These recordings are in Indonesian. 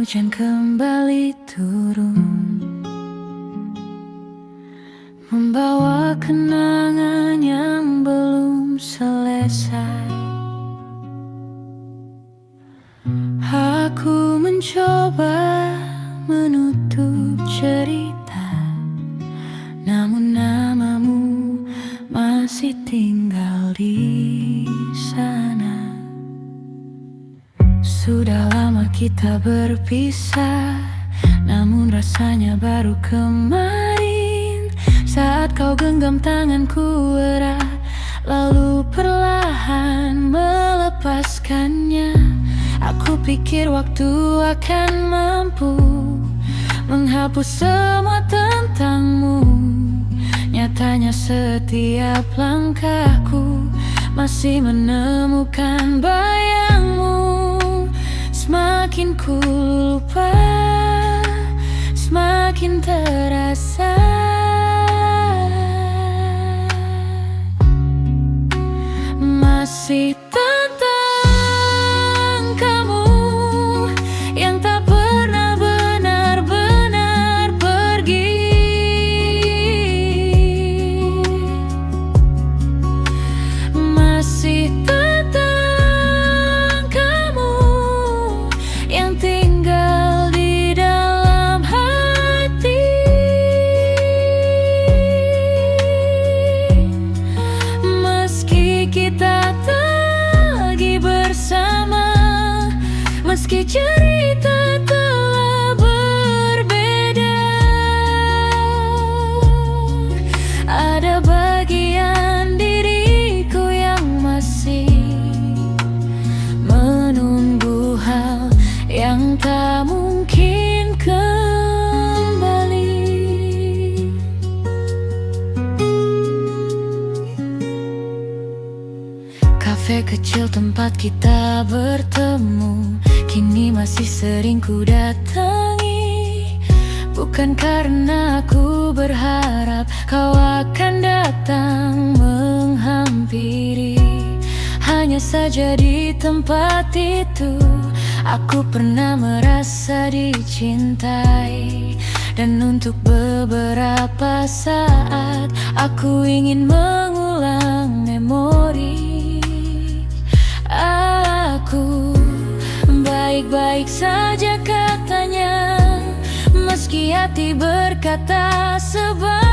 hujan kembali turun, membawa kenangan yang belum selesai. Aku mencoba menutup cerita, namun namamu masih tinggal di sana. Sudah lama kita berpisah, namun rasanya baru kemarin saat kau genggam tanganku erat, lalu perlahan melepaskannya. Aku pikir waktu akan mampu menghapus semua tentangmu. Nyatanya setiap langkahku masih menemukan bayangmu. Semakin ku lupa, semakin terasa. Masih tentang kamu yang tak pernah benar-benar pergi. Masih tentang kamu yang tinggal di dalam hati. Meski kita lagi bersama, meski cerita telah berbeda, ada bagian diriku yang masih menunggu hal yang tak mungkin kembali. Kafe kecil tempat kita bertemu kini masih sering ku datangi. Bukan karena aku berharap kau akan datang menghampiri. Hanya saja di tempat itu aku pernah merasa dicintai. Dan untuk beberapa saat aku ingin mengulang memori. Aku baik-baik saja katanya, meski hati berkata sebaliknya.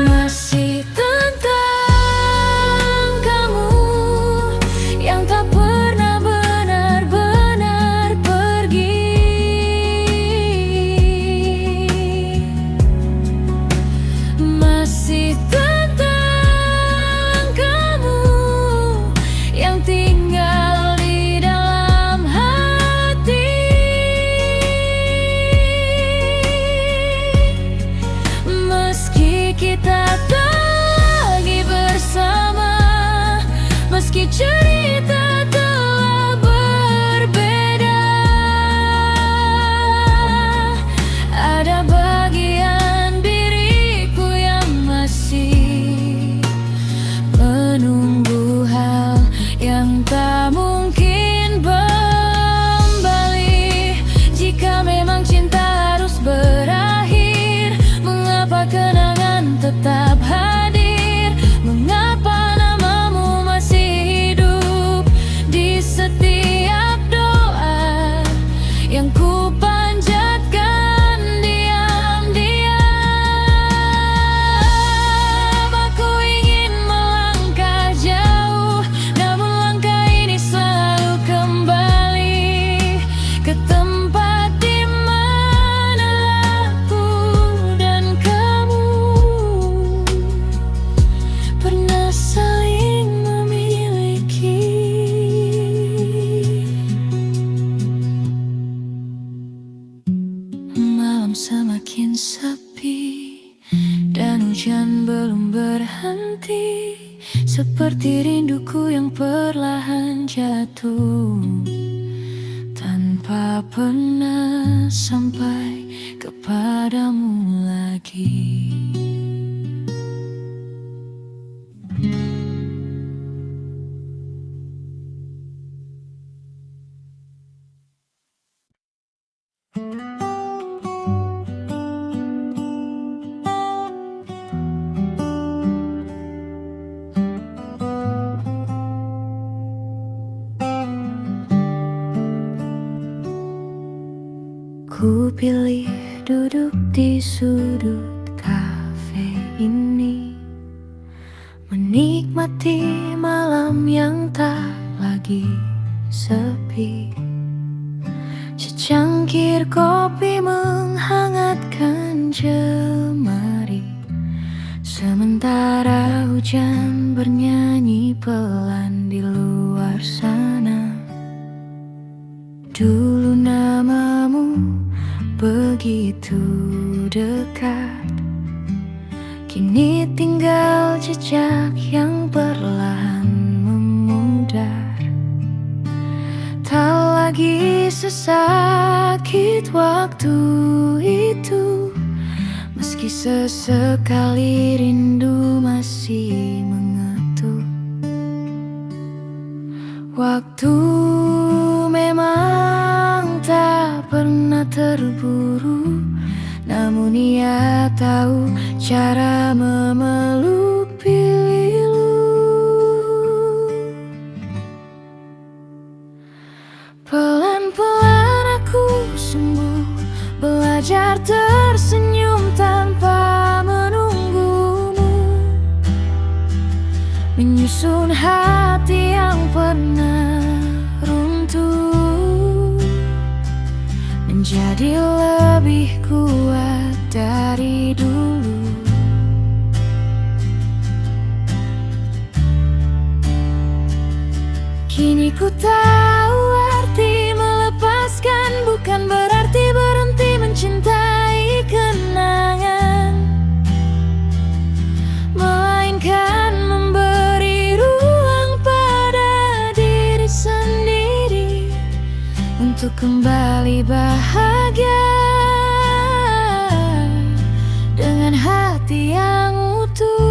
Masih tentang kamu yang tak pernah benar-benar pergi. Masih tentang kamu yang tinggal di dalam hati. Meski kita tak lagi bersama, meski cerita telah berbeda, ada bagian diriku yang masih menunggu hal yang tak mungkin kembali. Jika memang cinta harus berakhir, mengapa kenangan tetap hadir? Mengapa namamu masih hidup di setiap doa yang ku panjatkan diam-diam? Aku ingin melangkah jauh, namun langkah ini selalu kembali ke tempat di mana aku dan kamu pernah saling memiliki. Malam semakin sepi dan hujan belum berhenti, seperti rinduku yang perlahan jatuh tanpa pernah sampai kepadamu lagi. pilih duduk di sudut kafe ini, menikmati malam yang tak lagi sepi. Secangkir kopi menghangatkan jemari, sementara hujan bernyanyi pelan di luar sana. Dulu namamu begitu dekat, kini tinggal jejak yang perlahan memudar. Tak lagi sesakit waktu itu, meski sesekali rindu masih mengetuk. Waktu memang tak pernah terburu, namun ia tahu cara memeluk pilu. Pelan-pelan aku sembuh, belajar tersenyum tanpa menunggumu, menyusun hati yang pernah runtuh menjadi lebih kuat dari dulu. Kini ku tahu arti melepaskan bukan berarti berhenti mencintai kenangan, melainkan memberi ruang pada diri sendiri untuk kembali bahagia dengan hati yang utuh.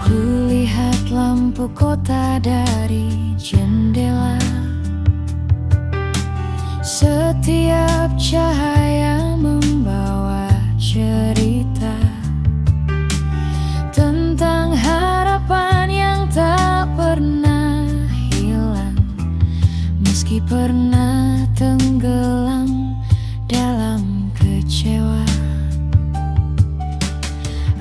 Kulihat lampu kota dari jendela, setiap cahaya membawa cerita tentang harapan yang tak pernah hilang, meski pernah tenggelam dalam kecewa.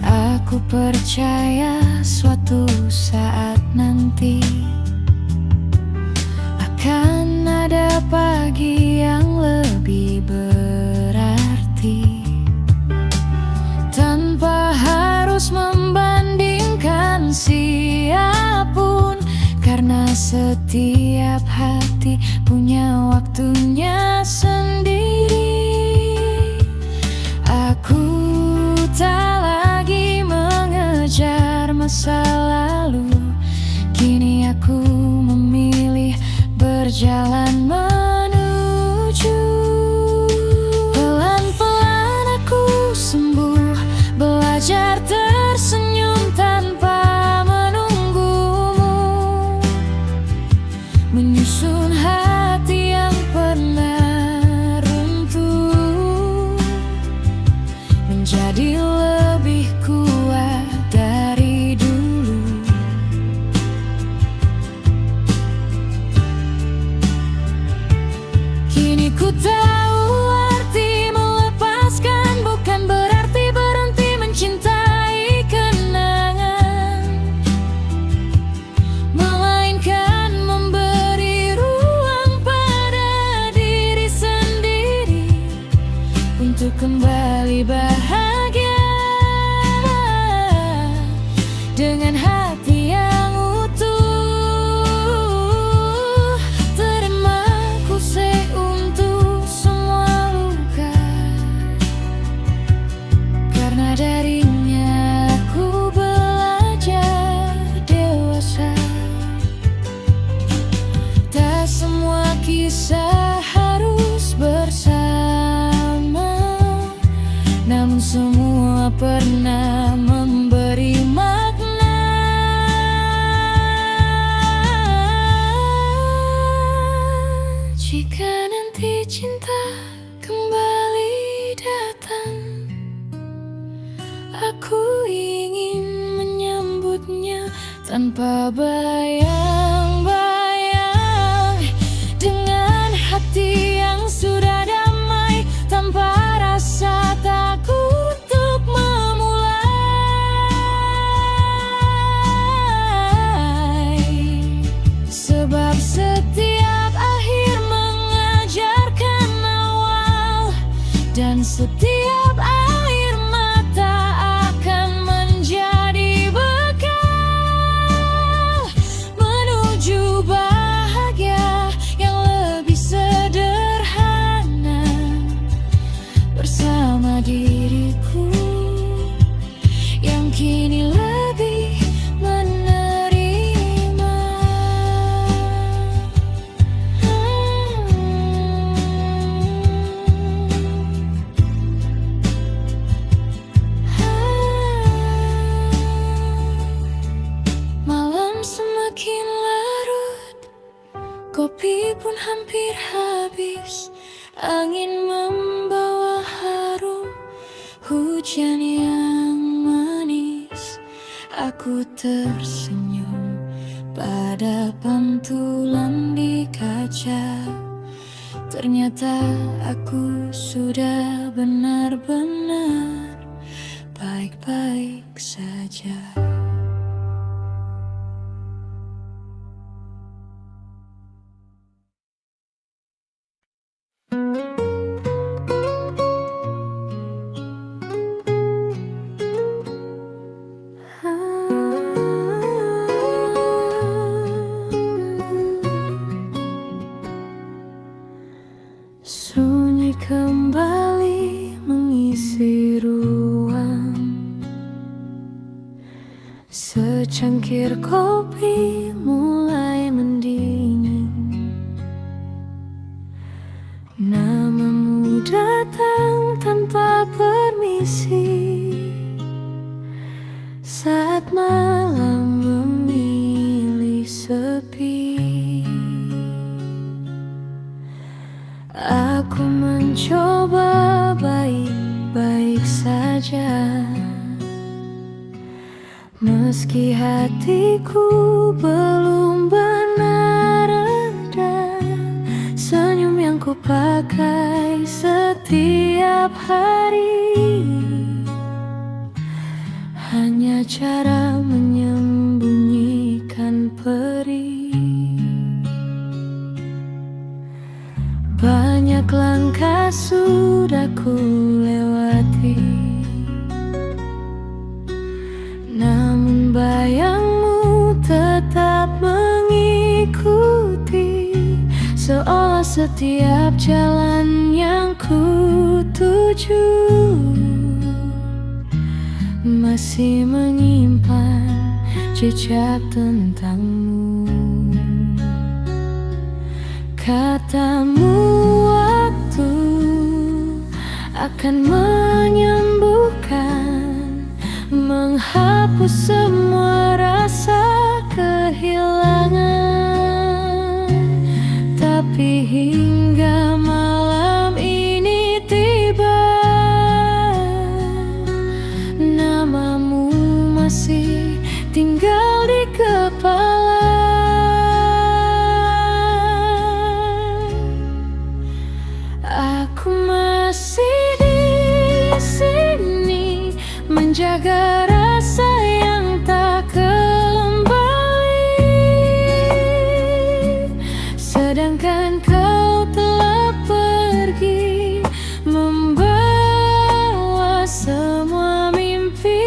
Aku percaya suatu saat nanti akan ada pagi yang lebih berarti, tanpa harus membandingkan siapapun, karena setiap hati punya waktunya sendiri. Aku tak lagi mengejar masa lalu, kini aku memilih berjalan menuju. Pelan-pelan aku sembuh, belajar tersenyum tanpa menunggumu, menyusun hati yang pernah runtuh menjadi lebih kuat dari dulu. tanpa bayang-bayang, dengan hati yang sudah damai, tanpa rasa takut untuk memulai. Sebab setiap akhir mengajarkan awal, dan setiap air mata akan menjadi bekal menuju bahagia yang lebih sederhana bersama diriku yang kini lebih menerima. Malam semakin larut, kopi pun hampir habis. Angin membawa harum hujan yang manis. Aku tersenyum pada pantulan di kaca. Ternyata aku sudah benar-benar baik-baik saja. Sunyi kembali mengisi ruang. Secangkir kopi mulai mendingin. Namamu datang tanpa permisi saat malam memilih sepi. Aku mencoba baik-baik saja, meski hatiku belum benar reda. Senyum yang ku pakai setiap hari hanya cara menyembunyikan perih. Banyak langkah sudah ku lewati, namun bayangmu tetap mengikuti. Seolah setiap jalan yang ku tuju masih menyimpan jejak tentangmu. Katamu waktu akan menyembuhkan, menghapus semua rasa kehilangan. Tapi hingga malam ini tiba, namamu masih tinggal di kepala. Aku masih di sini menjaga rasa yang tak kembali, sedangkan kau telah pergi membawa semua mimpi.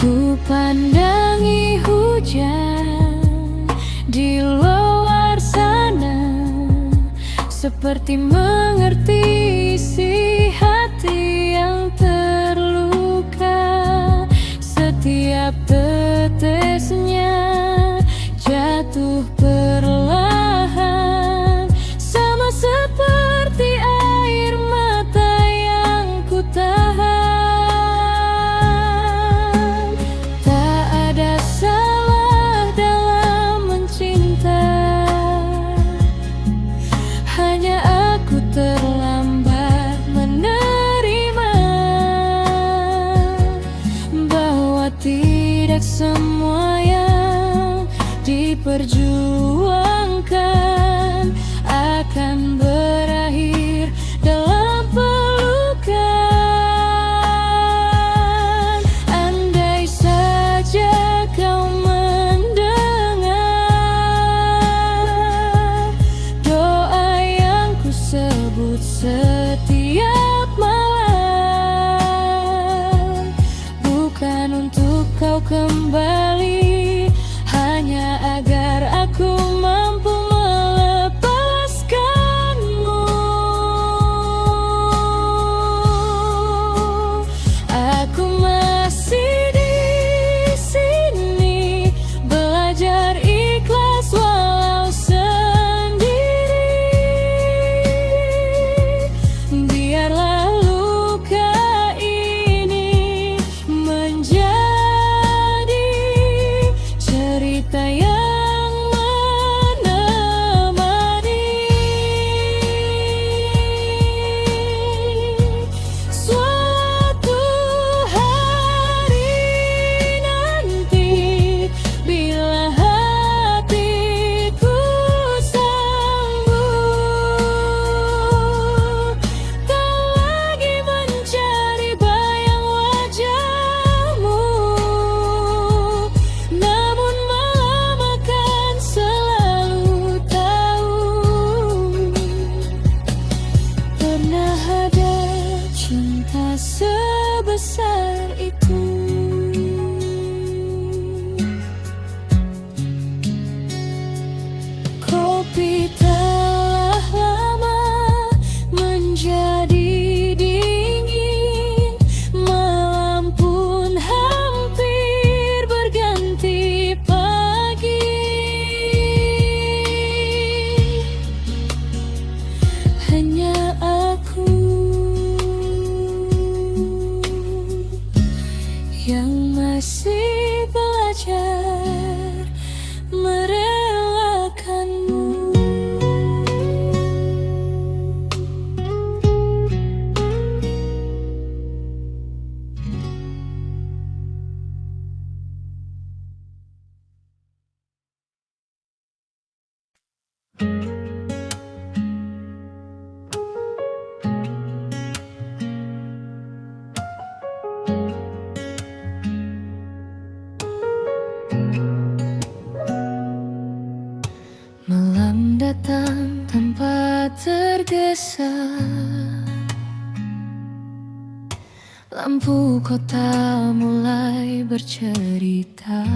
Ku pandangi hujan di luar sana, seperti mengerti isi hati yang terluka. Setiap tetesnya jatuh perlahan, sama seperti air mata yang ku tahan. Tak ada salah dalam mencinta, hanya aku terlambat menerima bahwa tidak semua yang diperjuangkan akan berakhir dalam pelukan. Andai saja kau mendengar doa yang ku sebut setiap malam, bukan untuk kau kembali, hanya agar aku mampu melepaskanmu. Aku masih di sini, belajar ikhlas walau sendiri. Biarlah luka ini menjadi cerita yang menemani suatu hari nanti, bila hatiku sembuh. Tak lagi mencari bayang wajahmu, namun malam akan selalu tahu, pernah ada cinta sebesar itu. Kopi telah lama menjadi dingin, malam pun hampir berganti pagi. Hanya aku yang masih belajar merelakanmu. Malam datang tanpa tergesa, lampu kota mulai bercerita.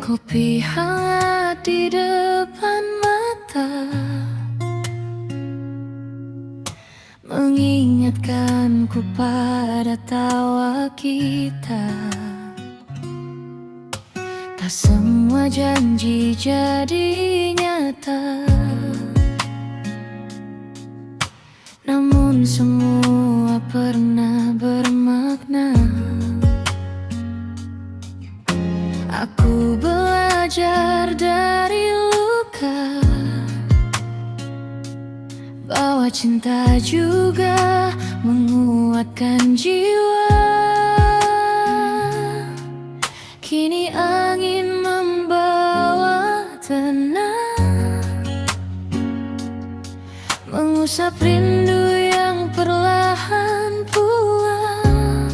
Kopi hangat di depan mata mengingatkanku pada tawa kita. Tak semua janji jadi nyata, namun semua pernah bermakna. Aku belajar dari luka bahwa cinta juga menguatkan jiwa. Kini angin membawa tenang, mengusap rindu yang perlahan pulang.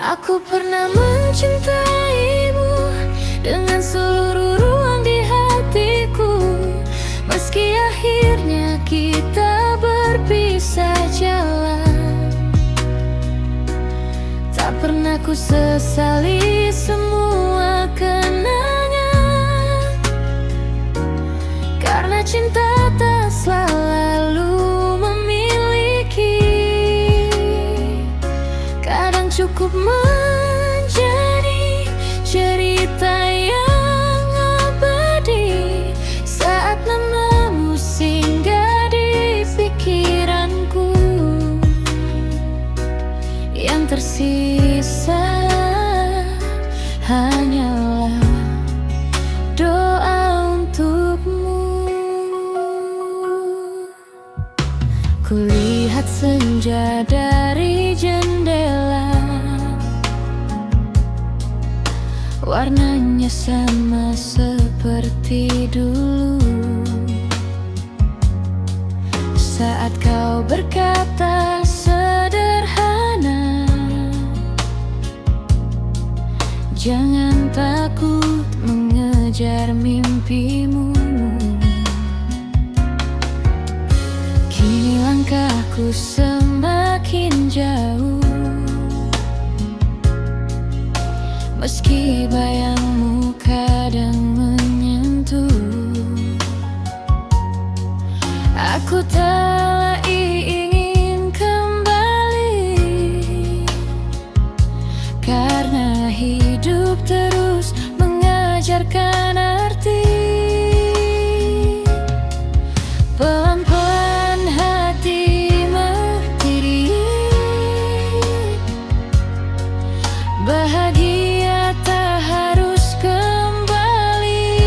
Aku pernah mencintaimu dengan seluruh ruang di hatiku, meski akhirnya kita berpisah jalan. Aku sesali semua kenangan, karena cinta tak selalu memiliki. Kadang cukup menjadi cerita yang abadi saat namamu singgah di pikiranku. Yang tersisa hanyalah doa untukmu. Kulihat senja dari jendela, warnanya sama seperti dulu. Saat kau berkata sederhana, jangan takut mengejar mimpimu. Kini langkahku semakin jauh, meski bayangmu kadang menyentuh. Aku tak ingin kembali, karena hidup terus mengajarkan arti. Pelan-pelan hati berdiri, bahagia tak harus kembali.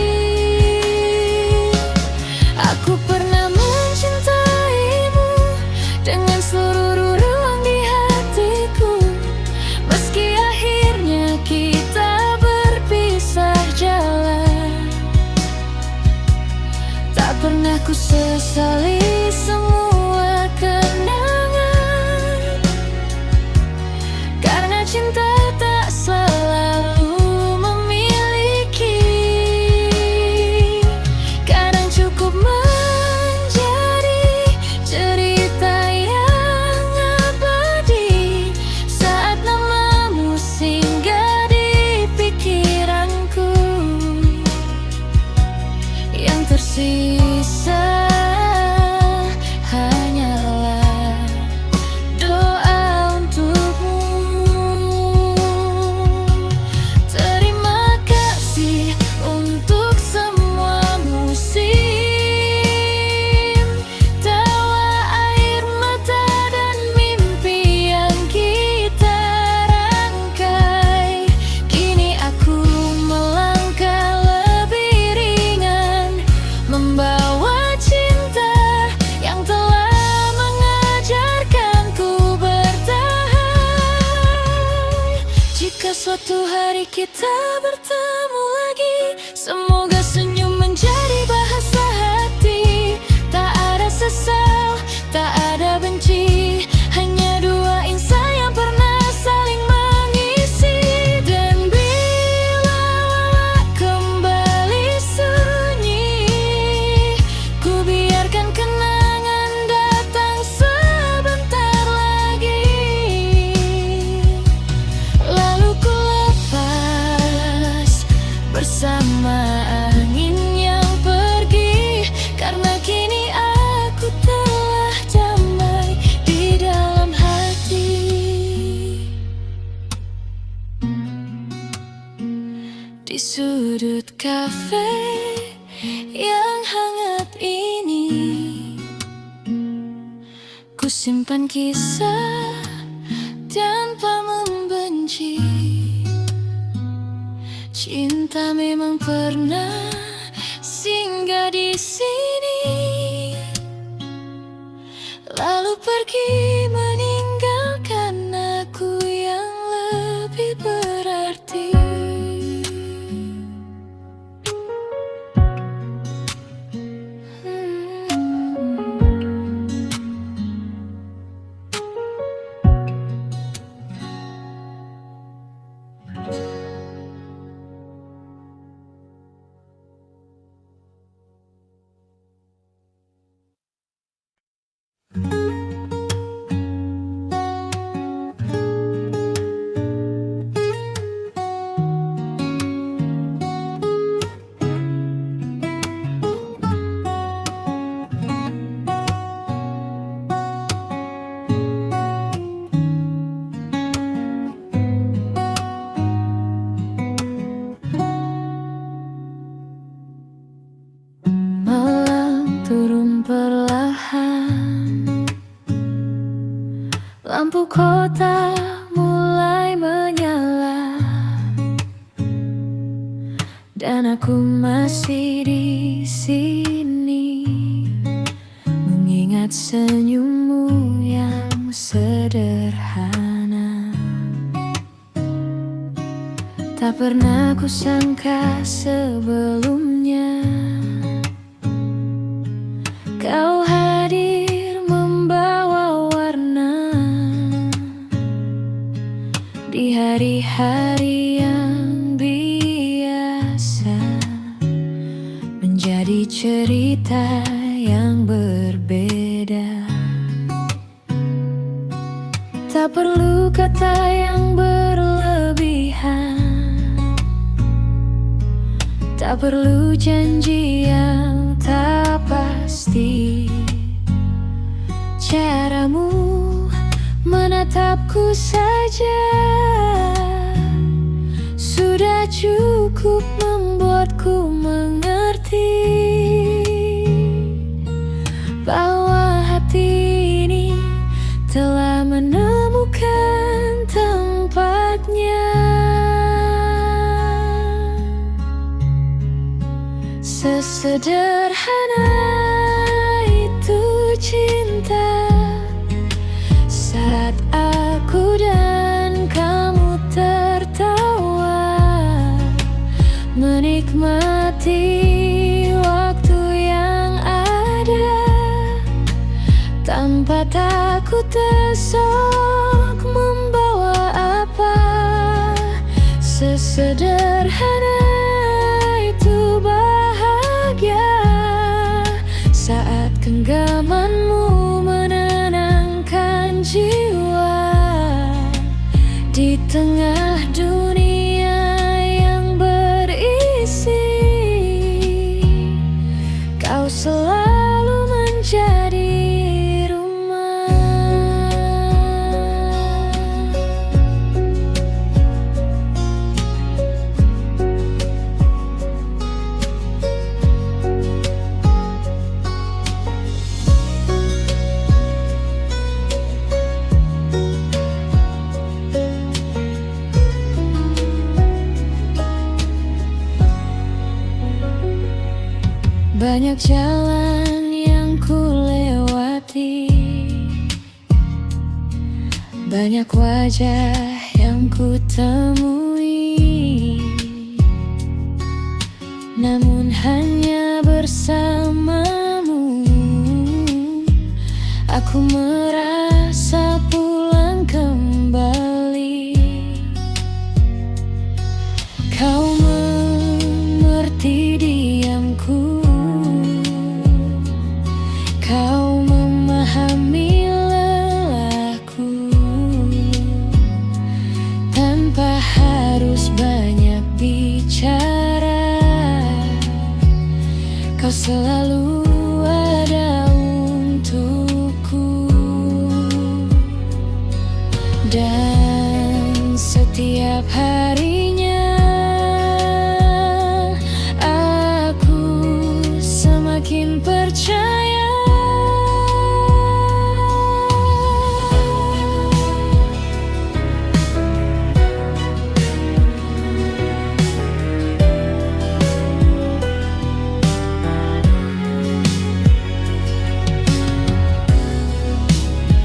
Aku pernah mencintaimu dengan seluruh ruang di hatiku, meski akhirnya kita berpisah jalan. Tak pernah ku sesali semua kenangan, karena cinta tak selalu memiliki. Kadang cukup menjadi cerita yang abadi saat namamu singgah di pikiranku. Yang tersisa hanyalah doa untukmu. Terima kasih untuk semua musim, tawa air mata dan mimpi yang kita rangkai. Kini aku melangkah lebih ringan, membawa cinta yang telah mengajarkanku bertahan. Jika suatu hari kita bertemu lagi, semoga senyum menjadi bahasa hati. Tak ada sesal, tak ada benci, hanya dua insan yang pernah saling mengisi. Dan bila walau kembali sunyi, ku biarkan kenangan datang sebentar lagi. Lalu ku lepas bersama angin yang pergi, karena kini aku telah damai di dalam hati. Di sudut kafe yang hangat ini, ku simpan kisah tanpa membenci. Cinta memang pernah singgah di sini, lalu pergi meninggalkan aku yang lebih berarti. lampu kota mulai menyala, dan aku masih di sini mengingat senyummu yang sederhana. Tak pernah kusangka sebelumnya kau hadir membawa warna di hari-hari yang biasa, menjadi cerita yang berbeda. Tak perlu kata yang berlebihan, tak perlu janji yang tak pasti. Caramu menatapku saja sudah cukup membuatku mengerti bahwa hati ini telah menemukan tempatnya. Sesederhana itu cinta, saat aku dan kamu tertawa, menikmati waktu yang ada tanpa takut esok membawa apa. Sesederhana itu bahagia saat genggamanmu menenangkan jiwa di tengah dunia yang berisi. Kau selalu menjadi banyak jalan yang ku lewati, banyak wajah yang ku temui, namun hanya bersamamu aku merasa pulang kembali. Kau mengerti diamku, kau memahami lelahku, tanpa harus banyak bicara. Kau selalu ada untukku, dan setiap harinya aku semakin percaya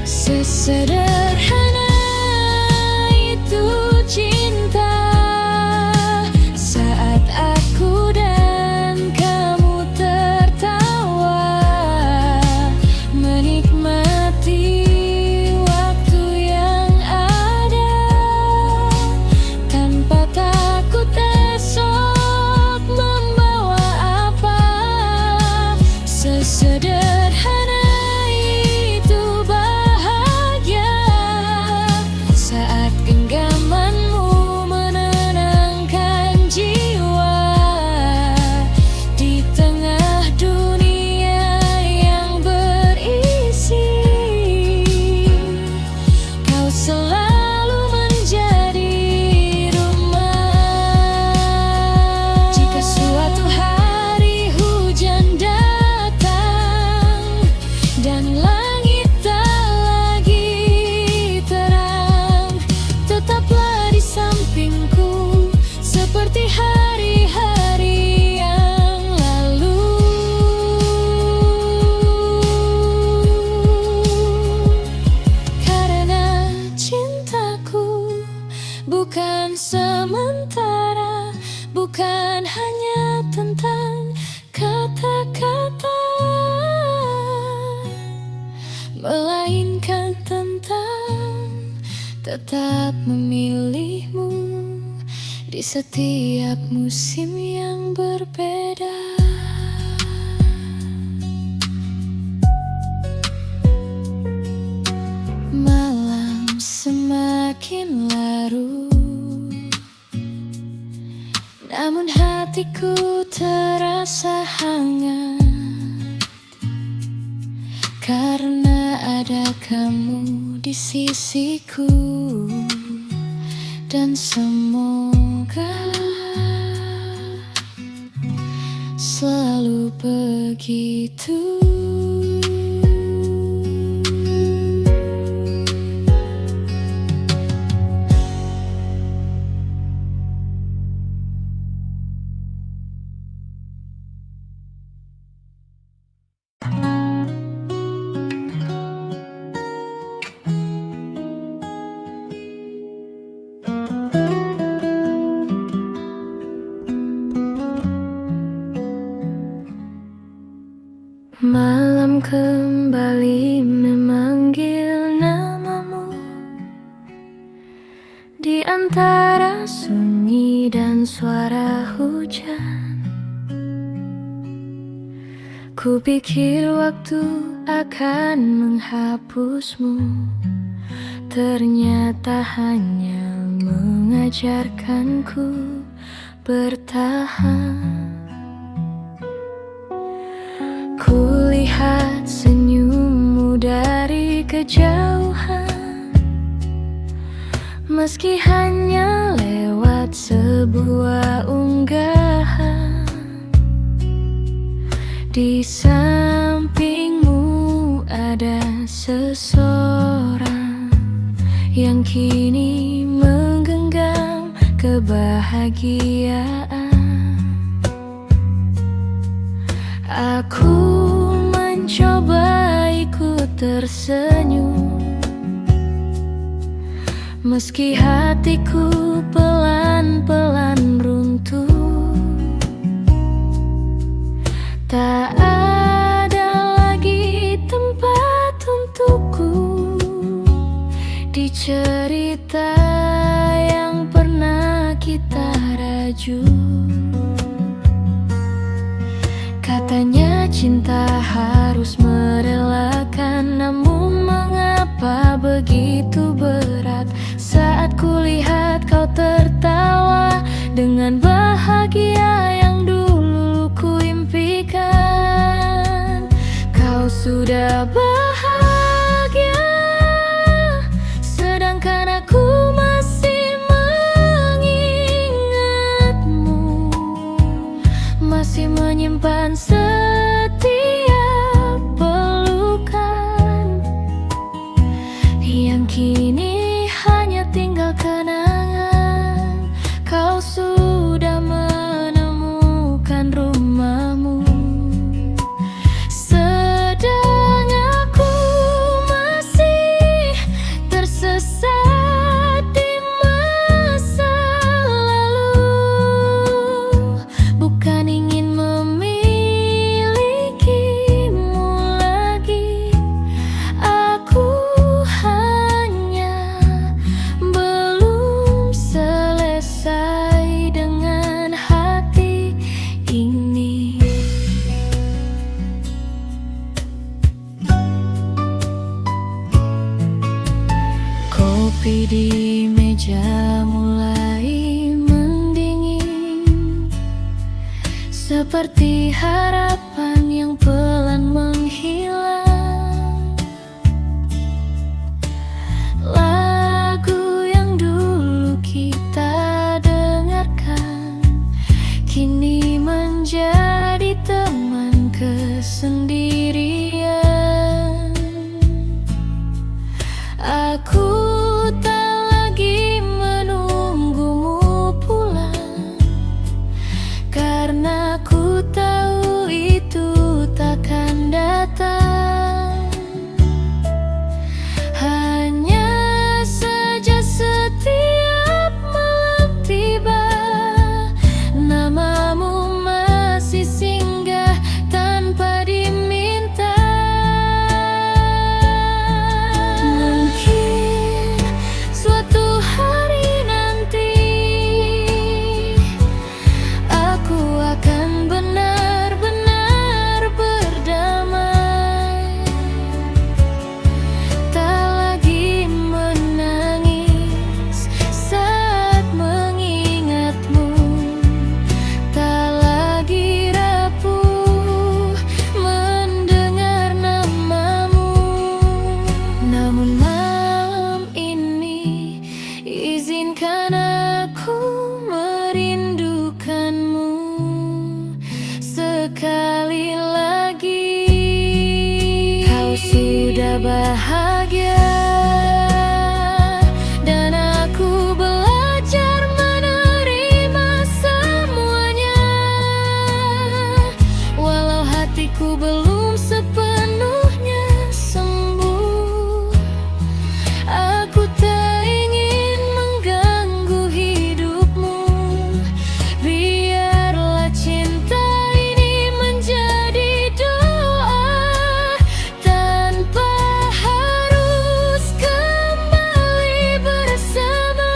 sesederhana itu cinta, saat aku dan kamu tertawa, menikmati waktu yang ada tanpa takut esok membawa apa. Sesederhana itu bahagia saat genggamanmu menenangkan jiwa di tengah dunia yang berisi. Kau selalu menjadi rumah. Jika suatu hari hujan datang dan langit tak lagi bukan sementara, bukan hanya tentang kata-kata, melainkan tentang tetap memilihmu di setiap musim yang berbeda. Malam semakin larut, namun hatiku terasa hangat karena ada kamu di sisiku. Dan semoga selalu begitu. Malam kembali memanggil namamu di antara sunyi dan suara hujan. Kupikir waktu akan menghapusmu, ternyata hanya mengajarkanku bertahan. Kulihat senyummu dari kejauhan, meski hanya lewat sebuah unggahan. Di sampingmu ada seseorang yang kini menggenggam kebahagiaan. Aku mencoba ikut tersenyum, meski hatiku pelan-pelan runtuh. Tak ada lagi tempat untukku di cerita yang pernah kita raju. Katanya cinta harus merelakan, namun mengapa begitu berat saat kulihat kau tertawa dengan bahagia yang dulu kuimpikan. Kau sudah bahagia, sedangkan aku masih mengingatmu, masih menyimpan setiap pelukan yang kini hanya tinggal kenangan. Kau sudah menemukan rumahmu, sedang aku masih tersesat di masa lalu. Bukan ingin memilikimu lagi, aku hanya belum selesai dengan hati ini. Kopi di meja mulai mendingin, seperti harapan yang pelan menghilang. Lagu yang dulu kita dengarkan kini menjadi teman kesendirian. Aku tak lagi menunggumu pulang, karena ku tahu itu tak bahagia. Dan aku belajar menerima semuanya, walau hatiku belum sepenuhnya sembuh. Aku tak ingin mengganggu hidupmu, biarlah cinta ini menjadi doa tanpa harus kembali bersama.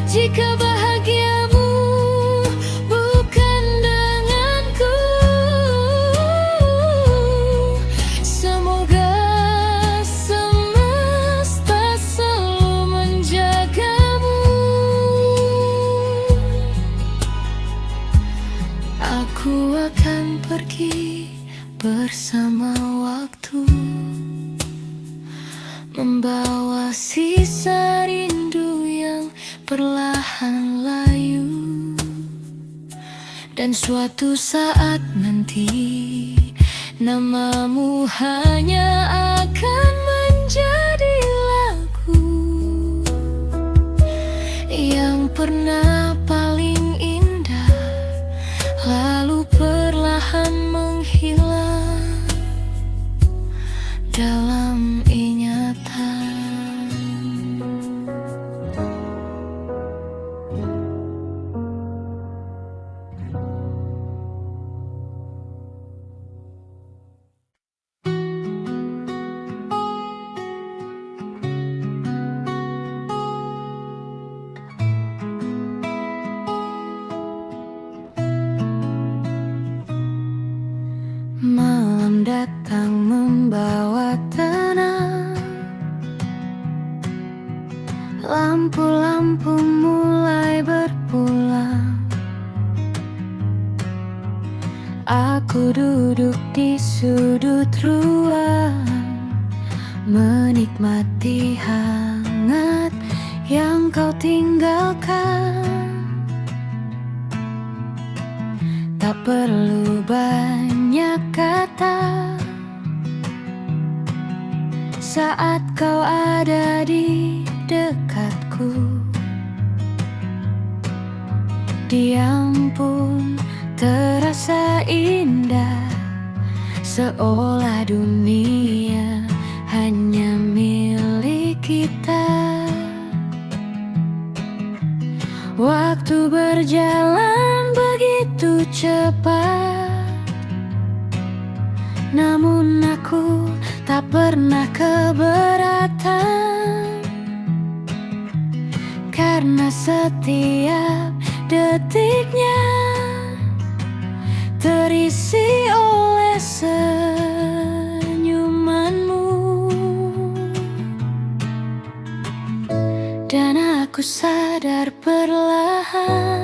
Jika bahagiamu bukan denganku, semoga semesta selalu menjagamu. Aku akan pergi bersama waktu, membawa sisa rindu yang perlahan layu. Dan suatu saat nanti namamu hanya akan menjadi lagu yang pernah paling indah, lalu perlahan menghilang dalam ingatan. Malam datang membawa tenang, lampu-lampu mulai berpulang. Aku duduk di sudut ruang, menikmati hangat yang kau tinggalkan. Tak perlu banyak kata saat kau ada di dekatku. Diam pun terasa indah, seolah dunia hanya milik kita. Waktu berjalan begitu cepat, namun aku tak pernah keberatan, karena setiap detiknya terisi oleh senyumanmu. Dan aku sadar perlahan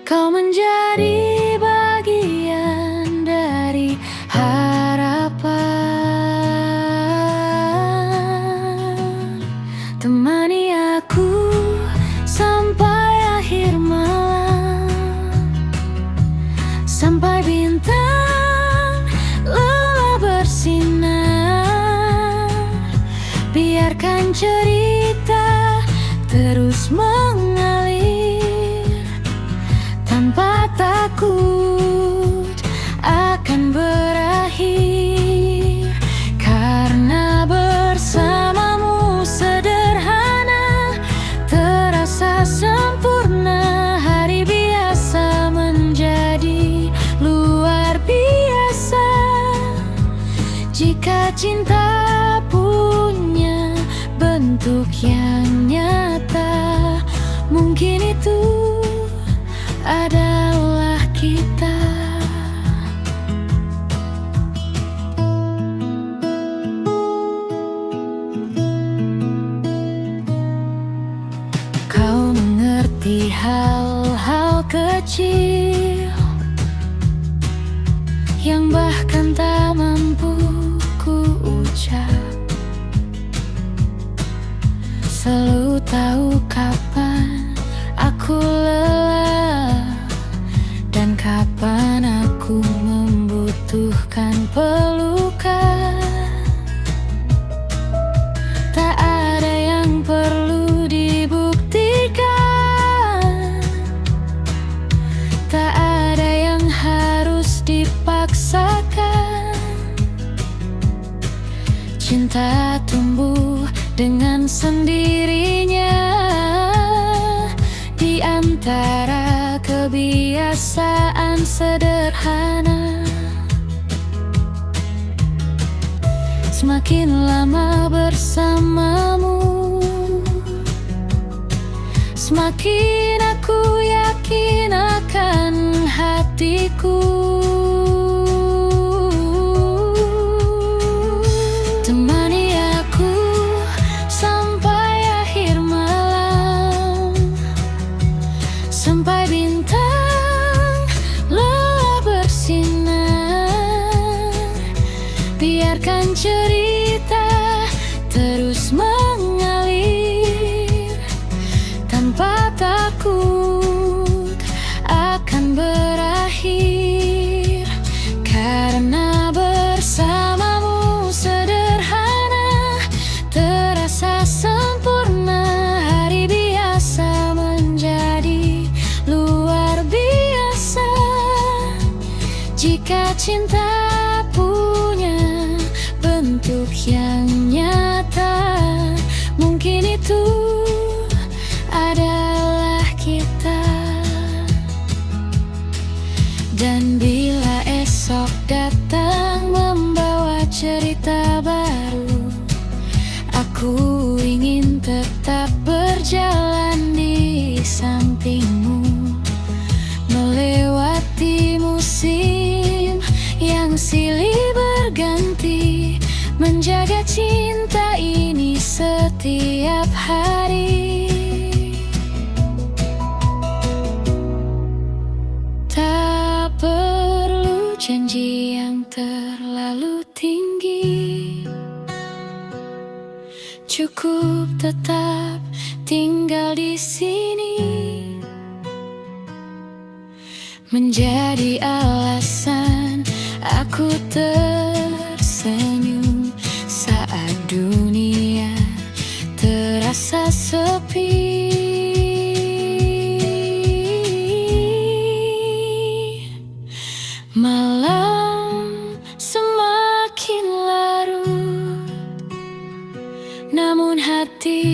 kau menjadi bagian dari harapan. Temani aku sampai akhir malam, sampai bintang lelah bersinar. Biarkan cerita terus mengalir tanpa takut akan berakhir, karena bersamamu sederhana terasa sempurna. Hari biasa menjadi luar biasa. Jika cinta punya bentuk yang nyata, mungkin itu adalah kita. Kau mengerti hal-hal kecil yang bahkan tak mampu ku ucap. Selalu tahu kapan aku kapan aku membutuhkan peluk. cinta tumbuh dengan sendirinya di antara kebiasaan sederhana. Semakin lama bersamamu, semakin aku yakin akan hatiku. Temani aku sampai akhir malam, sampai bintang lelah bersinar. Biarkan cerita terus mengalir tanpa takut akan berakhir, karena bersamamu sederhana terasa sempurna. Hari biasa menjadi luar biasa. Jika cinta punya bentuk yang nyata, mungkin itu adalah kita. Dan bila esok datang membawa cerita baru, aku ingin tetap berjalan di sampingmu, melewati musim yang silih berganti, menjaga cinta ini setiap hari. Tak perlu janji yang terlalu tinggi, cukup tetap tinggal di sini, menjadi alasan aku tersenyum saat dunia terasa sepi. Malam semakin larut, namun hati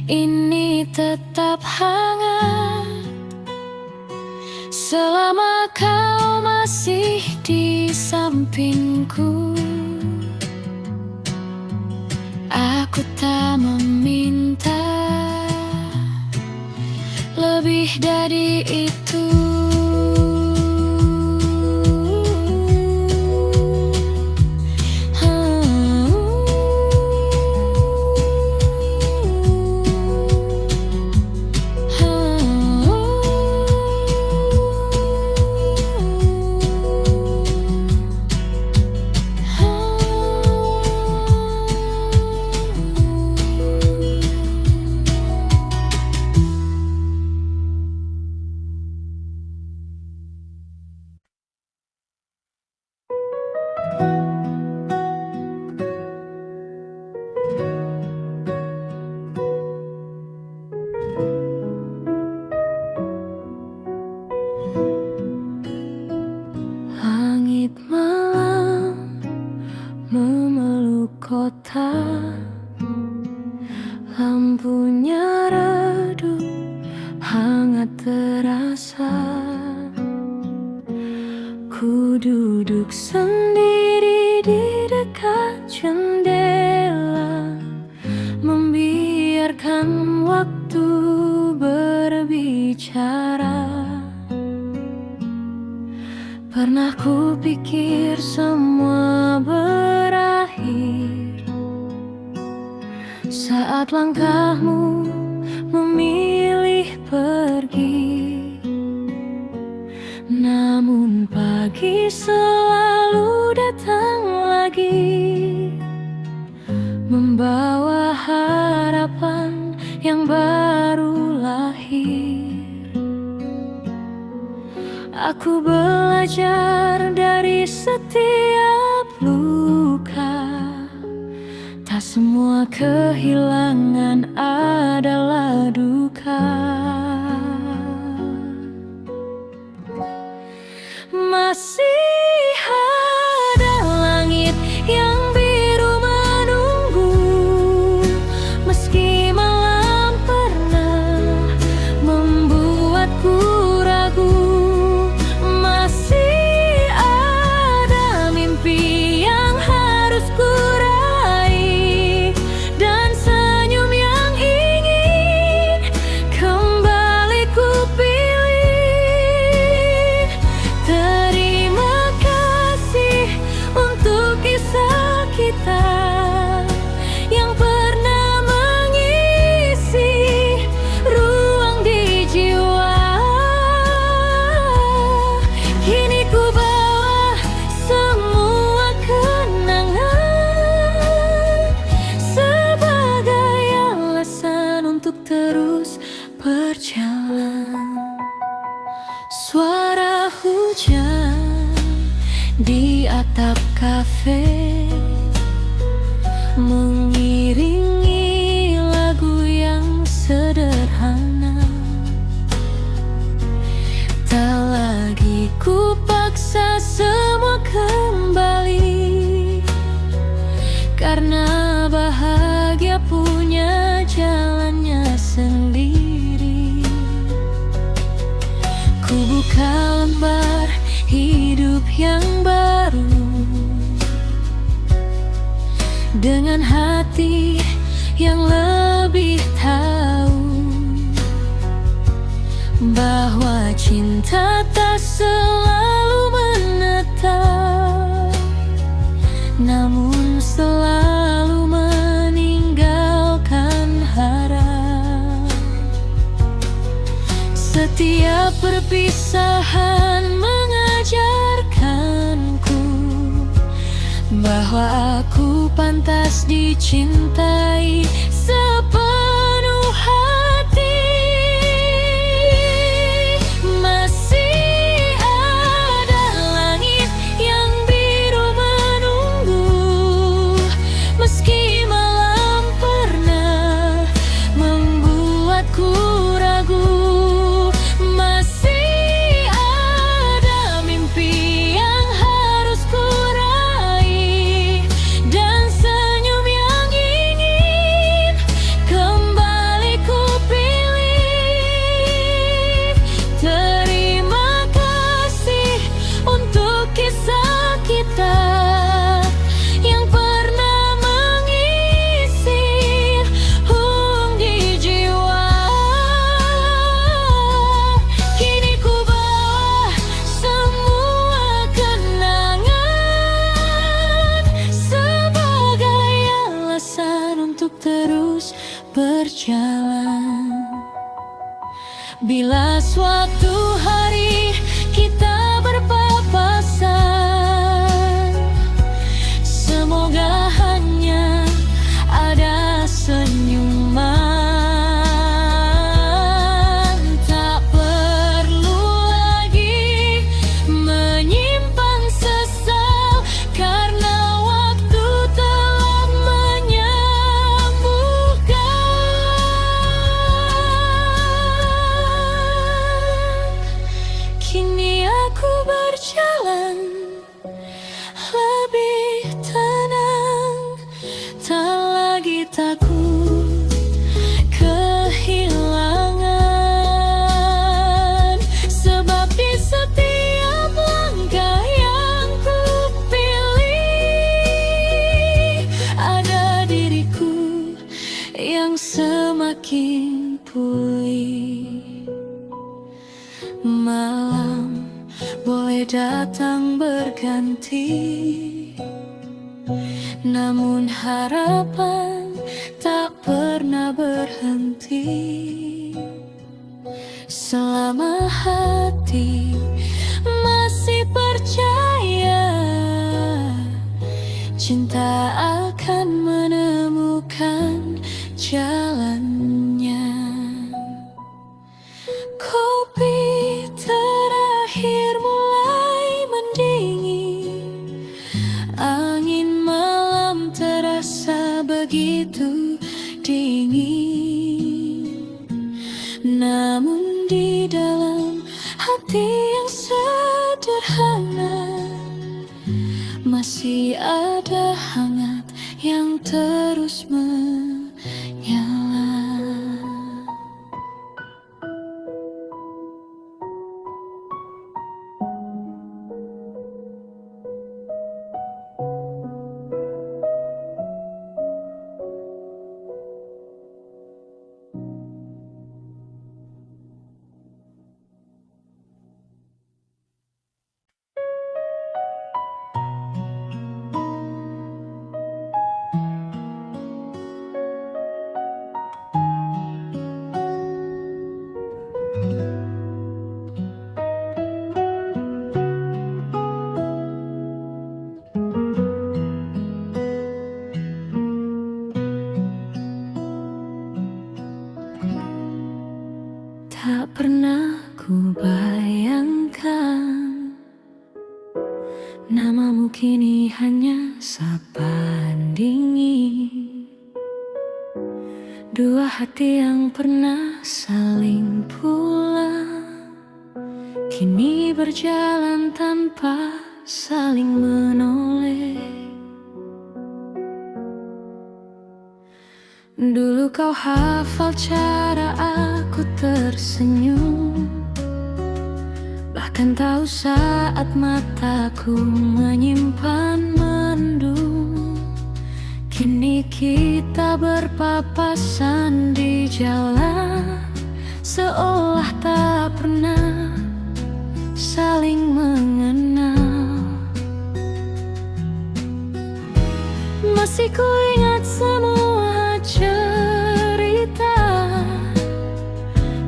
ini tetap hangat selama kau masih di sampingku. Aku tak meminta lebih dari itu. Langit malam memeluk kota, lampunya redup, hangat terasa. Ku duduk sendiri di dekat jendela, membiarkan waktu berbicara. Pernah ku pikir semua berakhir saat langkahmu memilih pergi. Namun pagi selalu datang lagi, membawa harapan yang baru lahir. Aku belajar dari setiap luka, tak semua kehilangan adalah duka. Masih ada langit yang biru menunggu di atap kafe, mengiringi lagu yang sederhana. Tak lagi ku paksa semua kembali, karena bahagia punya jalannya sendiri. Ku buka lembar hidup yang baru dengan hati yang lebih tahu bahwa cinta tak selalu menetap, namun selalu meninggalkan harap. Setiap perpisahan mengajarkanku bahwa aku pantas dicintai sepenuh hati. Masih ada langit yang biru menunggu, meski malam pernah membuatku ragu. Masih ada mimpi yang harus ku raih, dan senyum yang ingin kembali ku pilih. Terima kasih untuk kisah kita yang pernah mengisi hung di jiwa. Kini ku bawa semua kenangan sebagai alasan untuk terus berjalan. Bila suatu hari kita berpapasan, semoga hanya ada senyuman. Tak perlu lagi menyimpan sesal, karena waktu telah menyembuhkan. Kini aku berjalan lebih tenang, tak lagi takut kehilangan. Sebab di setiap langkah yang ku pilih, ada diriku yang semakin pulih. Malam boleh datang berganti, namun harapan tak pernah berhenti. Selama hati masih percaya, cinta akan menemukan jalannya. Kopi terakhir mulai mendingin, angin malam terasa begitu dingin. Namun di dalam hati yang sederhana, masih ada hangat yang terus menyala. Tak pernah ku bayangkan nama kini hanya sapaan dingin. Dua hati yang pernah saling pulang kini berjalan tanpa saling menoleh. Dulu kau hafal cara aku tersenyum, bahkan tahu saat mataku menyimpan mendung. Kini kita berpapasan di jalan, seolah tak pernah saling mengenal. Masih ku ingat semua cerita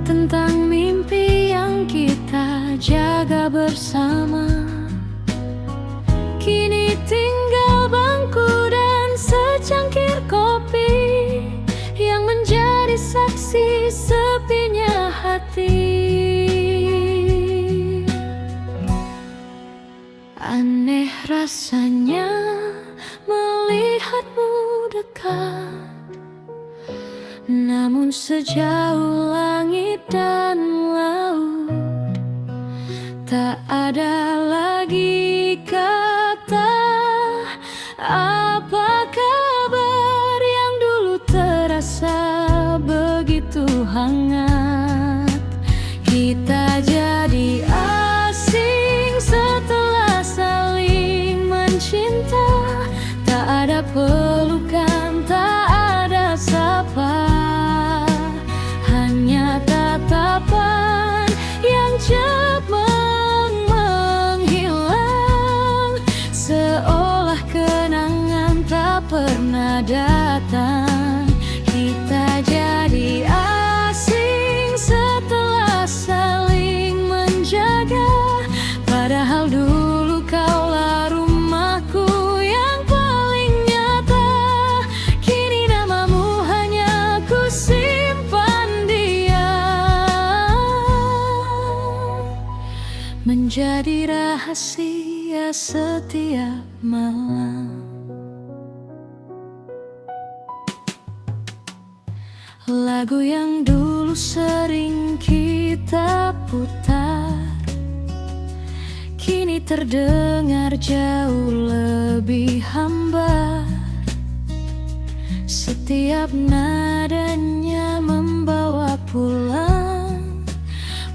tentang mimpi yang kita jaga bersama. Kini tinggal bangku dan secangkir kopi yang menjadi saksi sepinya hati. Aneh rasanya melihatmu dekat, namun sejauh langit dan laut tak ada lagi kata. Apa kabar yang dulu terasa begitu hangat? Kita jadi asing setelah saling mencinta. Tak ada pelukan, tak ada sapa, hanya tatapan yang cepat menghilang, seolah kenangan tak pernah datang. Kita jadi asing setelah saling menjaga, padahal dulu kaulah rumahku yang paling nyata. Kini namamu hanya ku simpan diam, menjadi rahasia setiap malam. Lagu yang dulu sering kita putar kini terdengar jauh lebih hambar. Setiap nadanya membawa pulang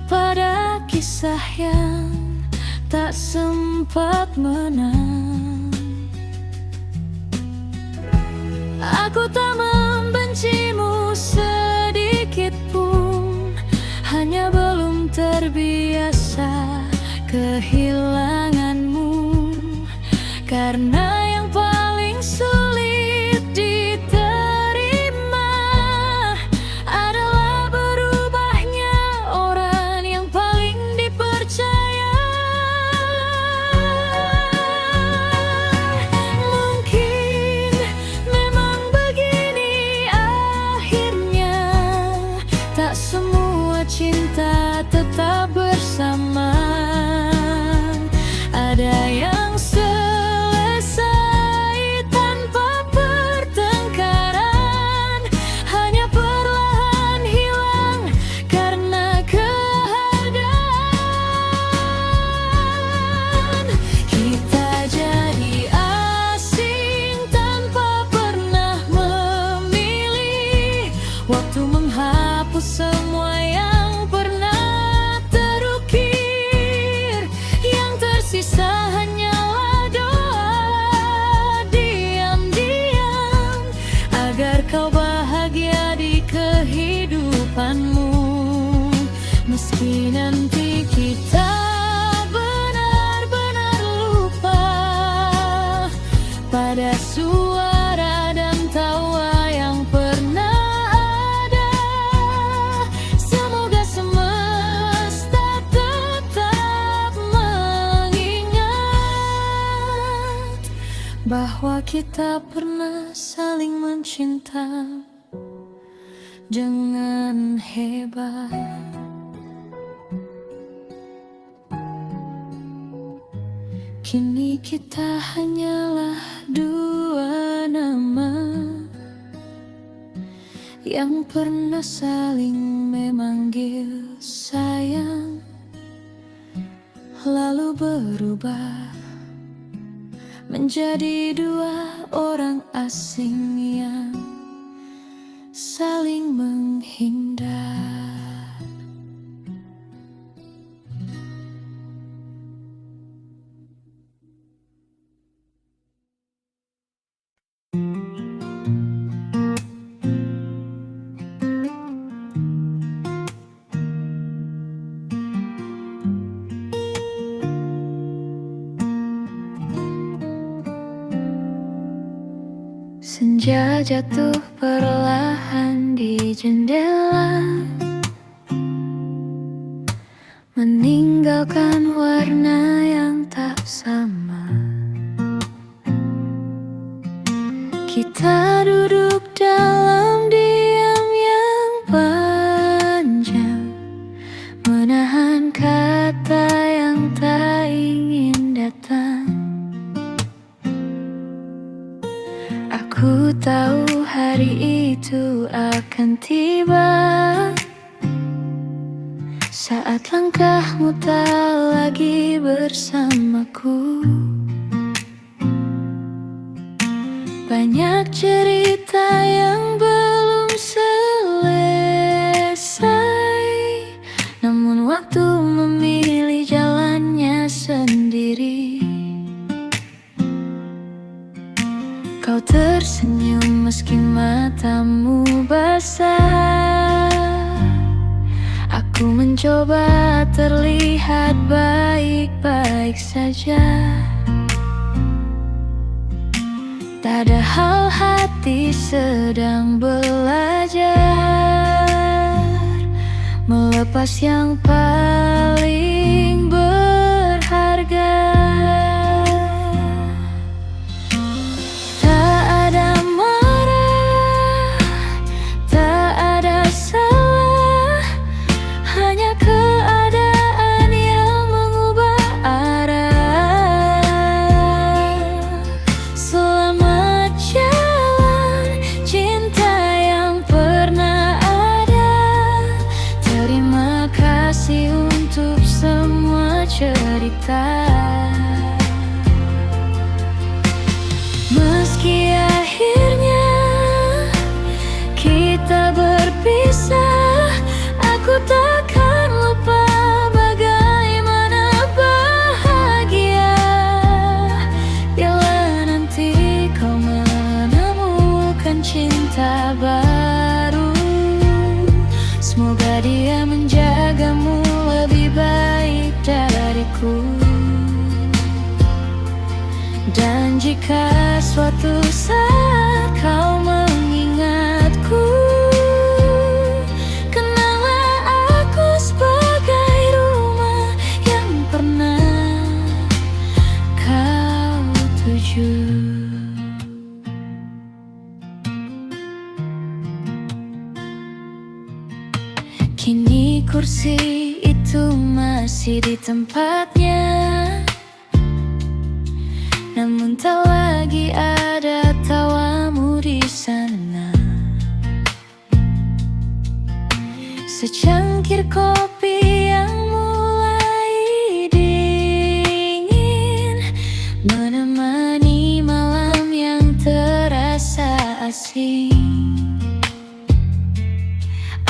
pada kisah yang tak sempat menang. Aku tak membencimu sedikit pun, hanya belum terbiasa kehilanganmu. Karena yang paling sulit diterima adalah berubahnya orang yang paling dipercaya. Mungkin memang begini akhirnya, tak semua cinta tetap bersama. Ada yang selesai tanpa pertengkaran, hanya perlahan hilang karena keadaan. Kita jadi asing tanpa pernah memilih. Waktu menghapus semua yang pernah terukir, yang tersisa hanyalah doa diam-diam agar kau bahagia di kehidupanmu. Meski nanti kita benar-benar lupa pada suara dan tawa yang pernah ada, semoga semesta tetap mengingat bahwa kita pernah saling mencinta dengan hebat. Kini kita hanyalah dua nama yang pernah saling memanggil sayang, lalu berubah menjadi dua orang asing yang saling menghindar. Senja jatuh perlahan di jendela, meninggalkan warna yang tak sama. Kita duduk dalam diam yang panjang, menahan kata yang tak ingin datang. Aku tahu hari itu akan tiba, saat langkahmu tak lagi bersamaku. Banyak cerita yang belum selesai, namun waktu memilih jalannya sendiri. Kau tersenyum meski matamu basah. Aku mencoba terlihat baik-baik saja. Tak ada hal hati sedang belajar melepas yang paling berharga. Cerita meski akhirnya kita berpisah, aku takkan lupa bagaimana bahagia bila nanti kau menemukan cinta baru. Semoga dia menjagamu lebih baik dariku. Dan jika suatu saat kau mengingatku, kenanglah aku sebagai rumah yang pernah kau tuju. Kini kursi itu masih di tempatnya, namun tak lagi ada tawamu di sana. Secangkir kopi yang mulai dingin menemani malam yang terasa asing.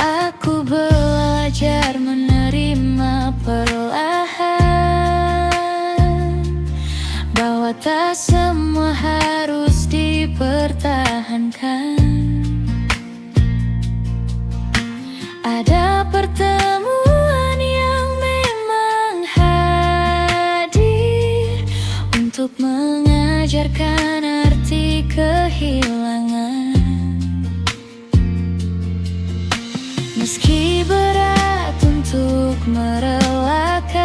Aku belajar menerima perlahan bahwa tak semua harus dipertahankan. Ada pertemuan yang memang hadir untuk mengajarkan arti kehilangan. Meski berat untuk merelakan,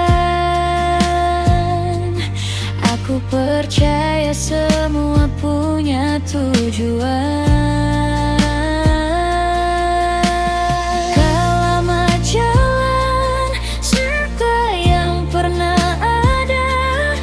aku percaya semua punya tujuan. Kelama jalan serta yang pernah ada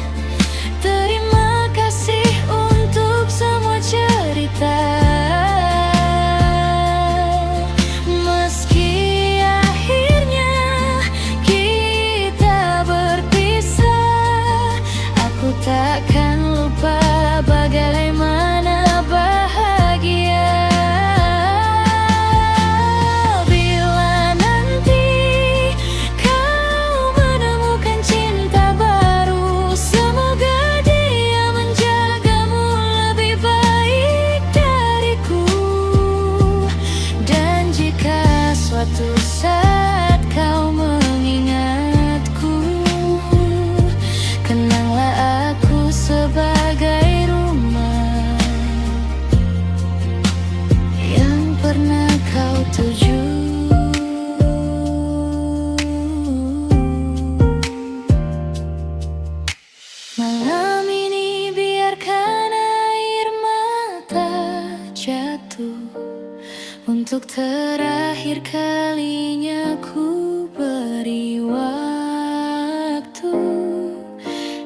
Terakhir kalinya ku beri waktu,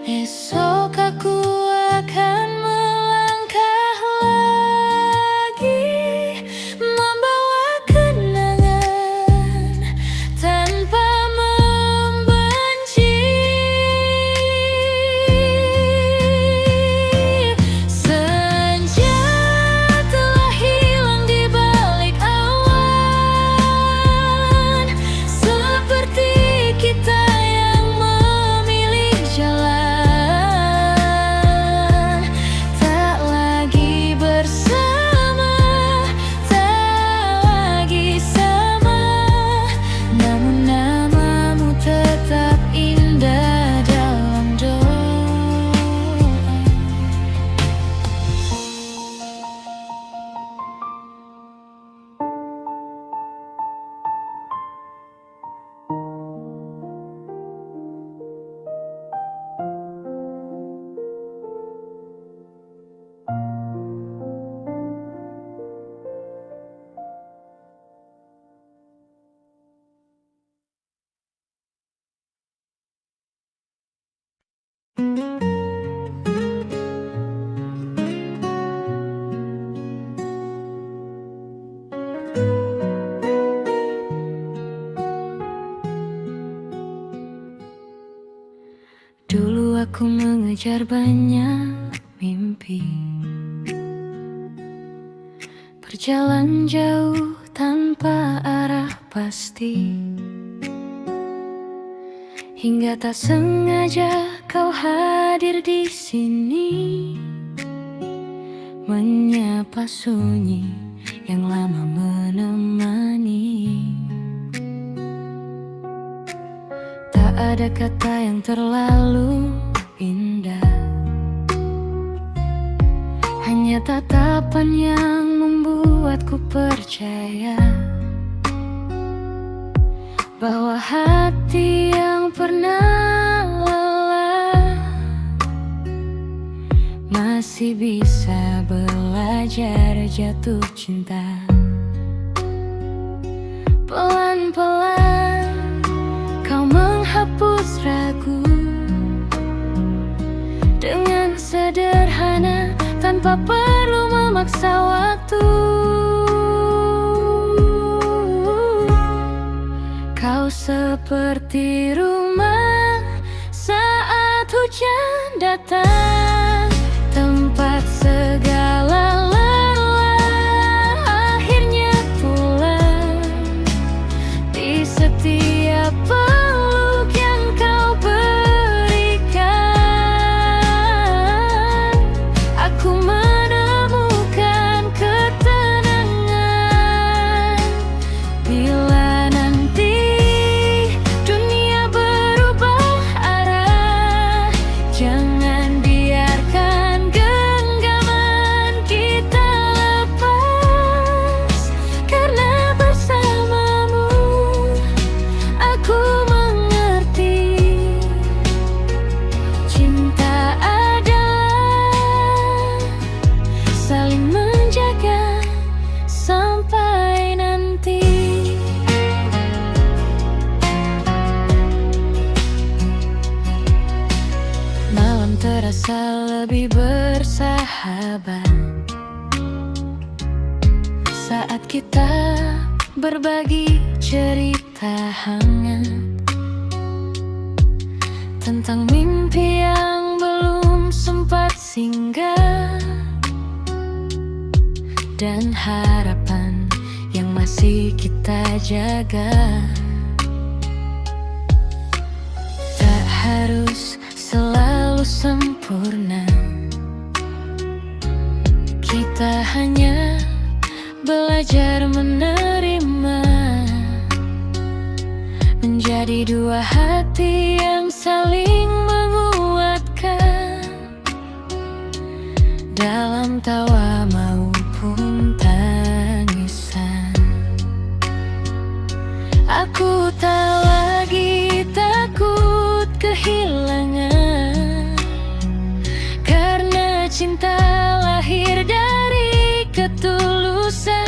esok aku akan melangkah lagi, membawa kenangan tanpa membenci. Senja telah hilang di balik awan, seperti kita yang memilih jalan. Tak lagi bersama, tak lagi sama, namun namamu tetap indah dalam doa. Dulu aku mengejar banyak mimpi, berjalan jauh tanpa arah pasti, hingga tak sengaja kau hadir di sini, menyapa sunyi yang lama menemani. Tak ada kata yang terlalu indah, hanya tatapan yang membuatku percaya bahwa hati yang pernah lelah masih bisa belajar jatuh cinta. Pelan-pelan kau menghapus ragu, dengan sederhana tanpa perlu memaksa waktu. Kau seperti rumah saat hujan datang, tempat segala lelah akhirnya pulang. Di setiap peluk yang kau berikan, aku menemukan ketenangan. Bila nanti dunia berubah arah, jangan biarkan genggaman kita lepas, karena bersamamu aku mengerti cinta adalah saling menjaga sampai nanti. Malam terasa lebih bersahabat saat kita berbagi cerita hangat tentang mimpi yang belum sempat singgah dan harapan yang masih kita jaga. Tak harus selalu sempurna, kita hanya belajar menerima, menjadi dua hati yang saling menguatkan dalam tawa maupun tangisan. Aku tak lagi takut kehilangan, karena cinta lahir dari ketulusan.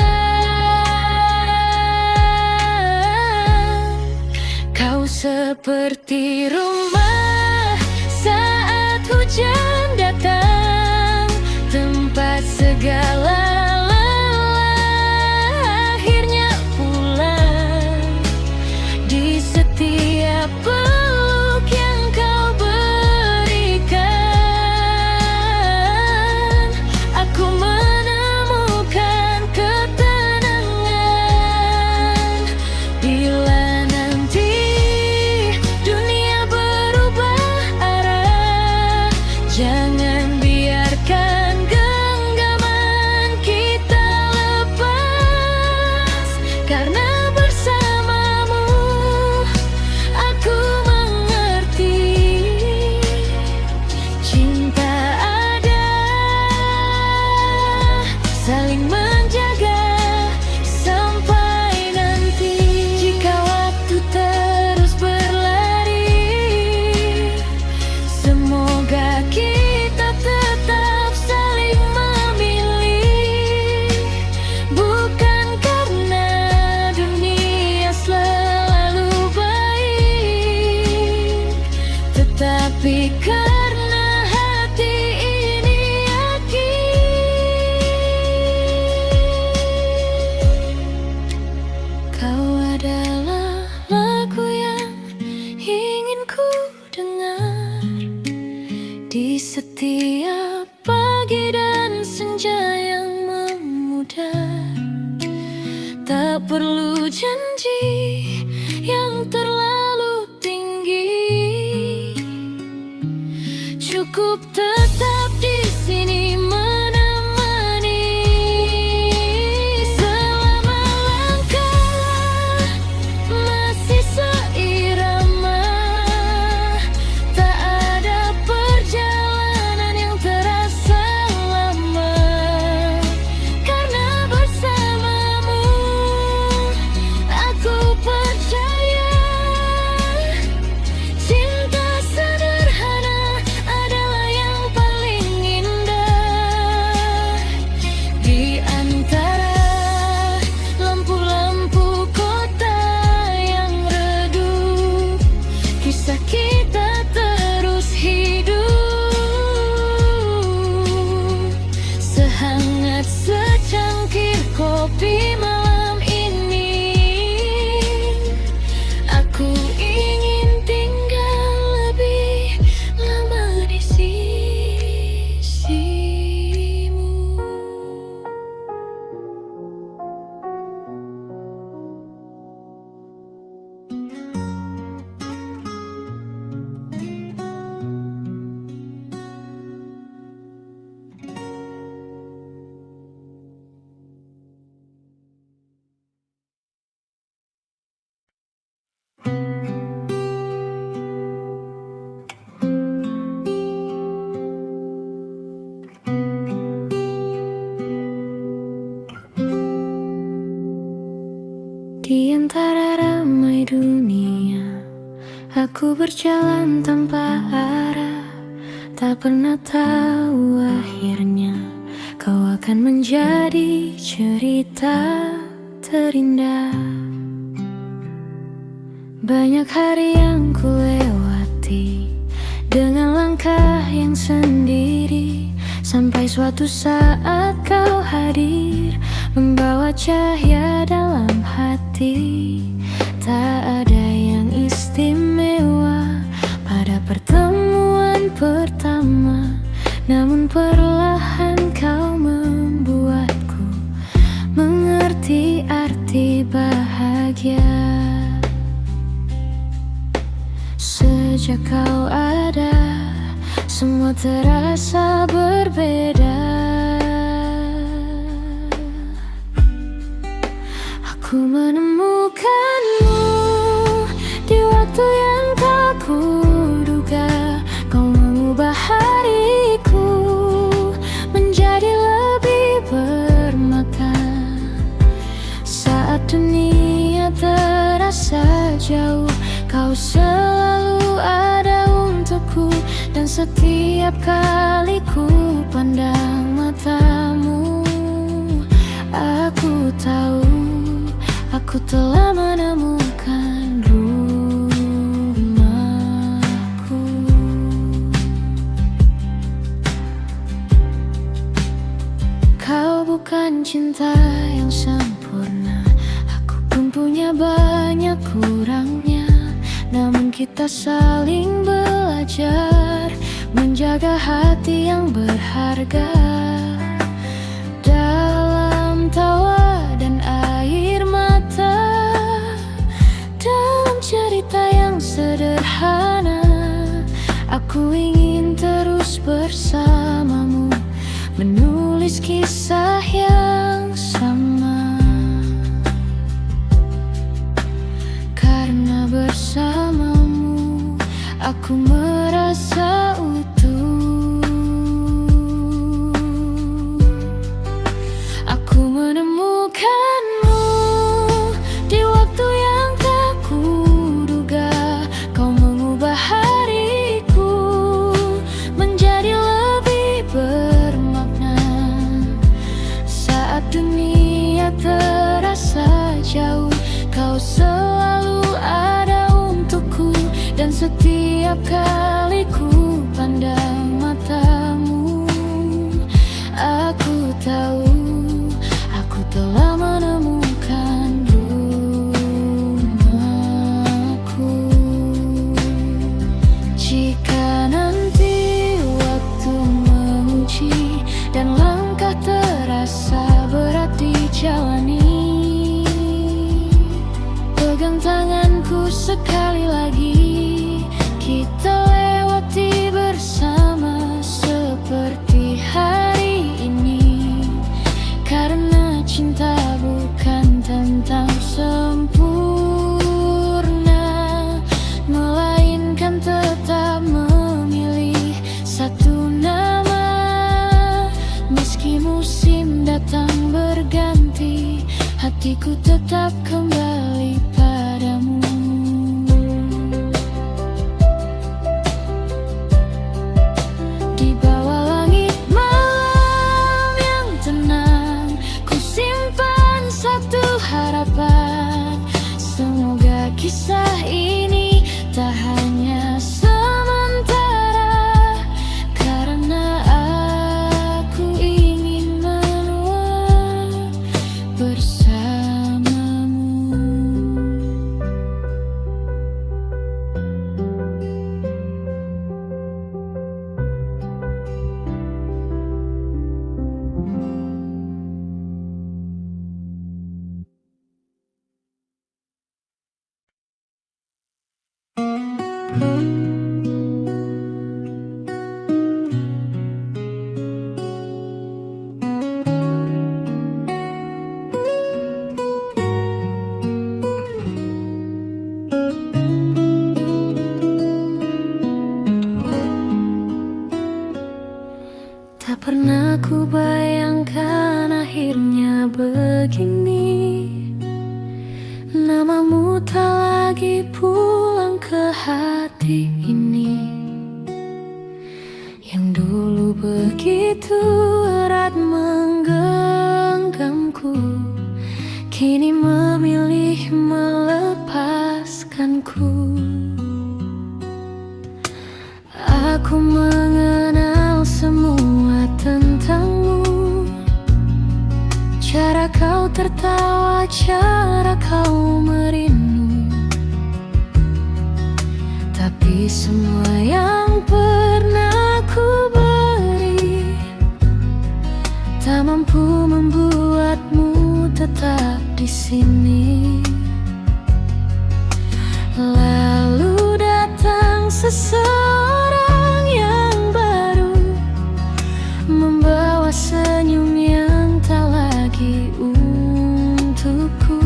seperti rumah saat hujan datang, tempat segala lelah akhirnya pulang. Di setiap peluk yang kau berikan, aku menemukan ketenangan. Bila nanti dunia berubah arah, jangan biarkan genggaman kita lepas, karena bersamamu aku mengerti. Cinta ada, saling menjaga sampai nanti. Jika waktu terus berlari, semoga kita tetap saling memilih. Bukan karena dunia selalu baik, tetapi karena hati ini yakin. Kau adalah lagu yang ingin ku dengar di setiap pagi dan senja yang memudar. Tak perlu janji yang terlalu tinggi, cukup tetap di sini menemani. Selama langkah masih seirama, tak ada perjalanan yang terasa lama, karena bersamamu aku percaya. Cinta sederhana adalah yang paling indah. Di antara lampu-lampu kota yang redup, kisah kita terus hidup, sehangat secangkir kopi malam ini. Aku ingin tinggal lebih lama di sisimu. Di antara ramai dunia, aku berjalan tanpa arah, tak pernah tahu akhirnya kau akan menjadi cerita terindah. Banyak hari yang ku lewati dengan langkah yang sendiri, sampai suatu saat kau hadir, membawa cahaya dalam hati. Tak ada yang istimewa pada pertemuan pertama, namun perlahan kau membuatku mengerti arti bahagia. Sejak kau ada, semua terasa berbeda. Aku menemukanmu di waktu yang tak kuduga. Kau mengubah hariku menjadi lebih bermakna. Saat dunia terasa jauh, kau selalu ada untukku. Dan setiap kali ku pandang matamu, aku tahu aku telah menemukan rumah. cinta yang sempurna. Aku pun punya banyak kurangnya, namun kita saling belajar menjaga hati yang berharga. Dalam tawa dan air mata, dalam cerita yang sederhana, aku ingin terus bersamamu, menulis kisah yang sama. Karena bersamamu aku merasa utuh. Aku menemukanmu di waktu yang tak kuduga. Kau mengubah hariku menjadi lebih bermakna. Saat dunia terasa jauh, kau selalu ada untukku. Dan setiap kali ku pandang matamu, aku tahu aku telah menemukan rumahku. Jika nanti waktu mengunci dan langkah terasa berat dijalani, pegang tanganku sekali lagi, kita lewati bersama seperti hari ini. Karena cinta bukan tentang sempurna, melainkan tetap memilih satu nama. Meski musim datang berganti, hatiku tetap kembali padamu. Di bawah langit malam yang tenang, ku simpan satu harapan. Semoga kisah ini tak hanya sementara, karena aku ingin menua bersamamu. Tak pernah ku bayangkan akhirnya begini. Namamu tak lagi pulang ke hati ini, yang dulu begitu erat menggenggamku, kini memilih melepaskanku. Aku mengenal semua tentangmu, cara kau tertawa, cara kau merindu. Tapi semua yang pernah ku beri tak mampu membuatmu tetap di sini. Lalu datang seseorang yang baru, membawa senyum yang tak lagi untukku.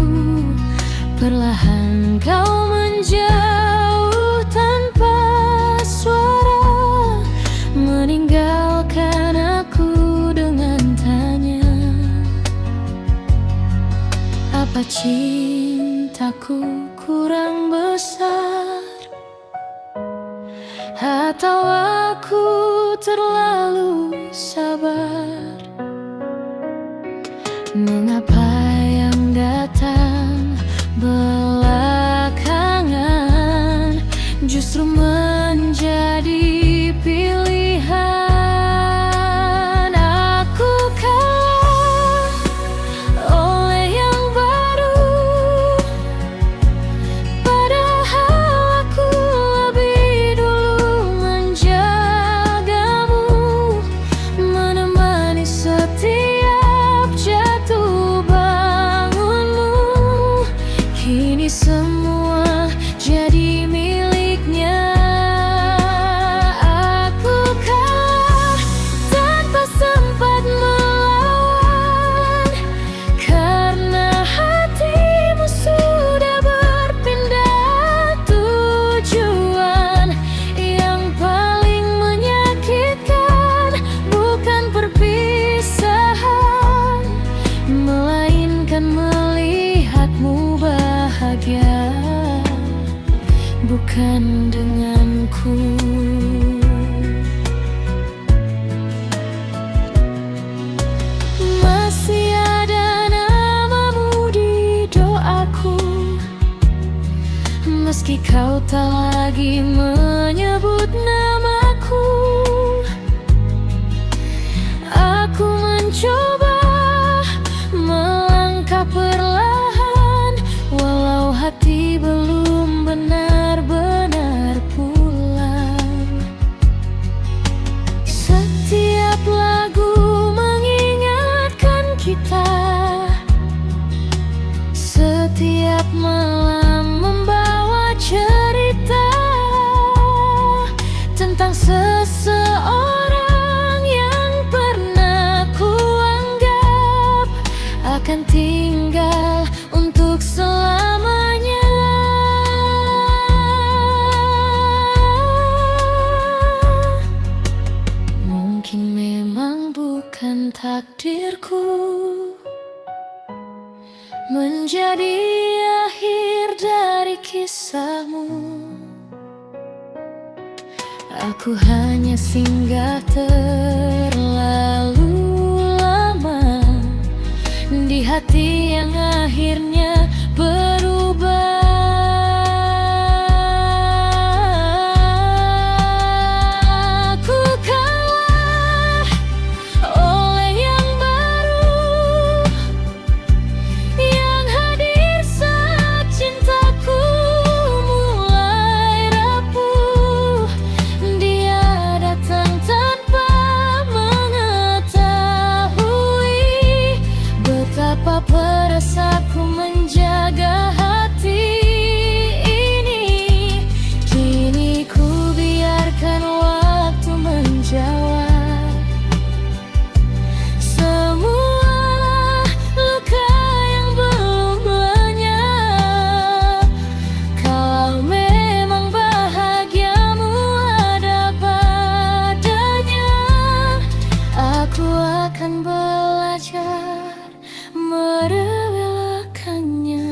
Perlahan kau menjauh tanpa suara, meninggalkan aku dengan tanya, apa cintaku kurang besar? Atau aku terlalu sabar? Mengapa yang datang belakangan justru menjadi pilihan? Aku kalah bahagia, bukan denganku. Masih ada namamu di doaku, meski kau tak lagi menyebut namaku. Aku mencoba melangkah perlahan, walau hati belum benar-benar pulang. Setiap lagu mengingatkan kita, setiap malam membawa cerita tentang seseorang yang pernah kuanggap akan tinggal untuk selamanya. Mungkin memang bukan takdirku menjadi akhir dari kisahmu. Aku hanya singgah terlalu lama di hati yang akhirnya berubah. Ku kalah oleh yang baru, yang hadir saat cintaku mulai rapuh. Dia datang tanpa mengetahui betapa perasaanku menjaga hati ini. Kini ku biarkan waktu menjawab semua luka yang belum lenyap. Kalau memang bahagiamu ada padanya, aku akan belajar merelakannya.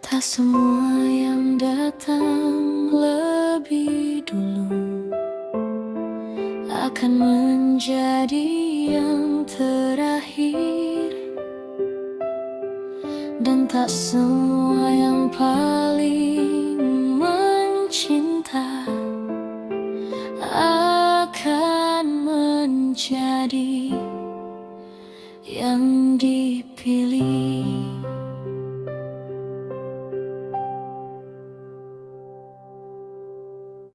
Tak semua yang datang lebih dulu akan menjadi yang terakhir, dan tak semua yang paling mencinta akan menjadi yang dipilih.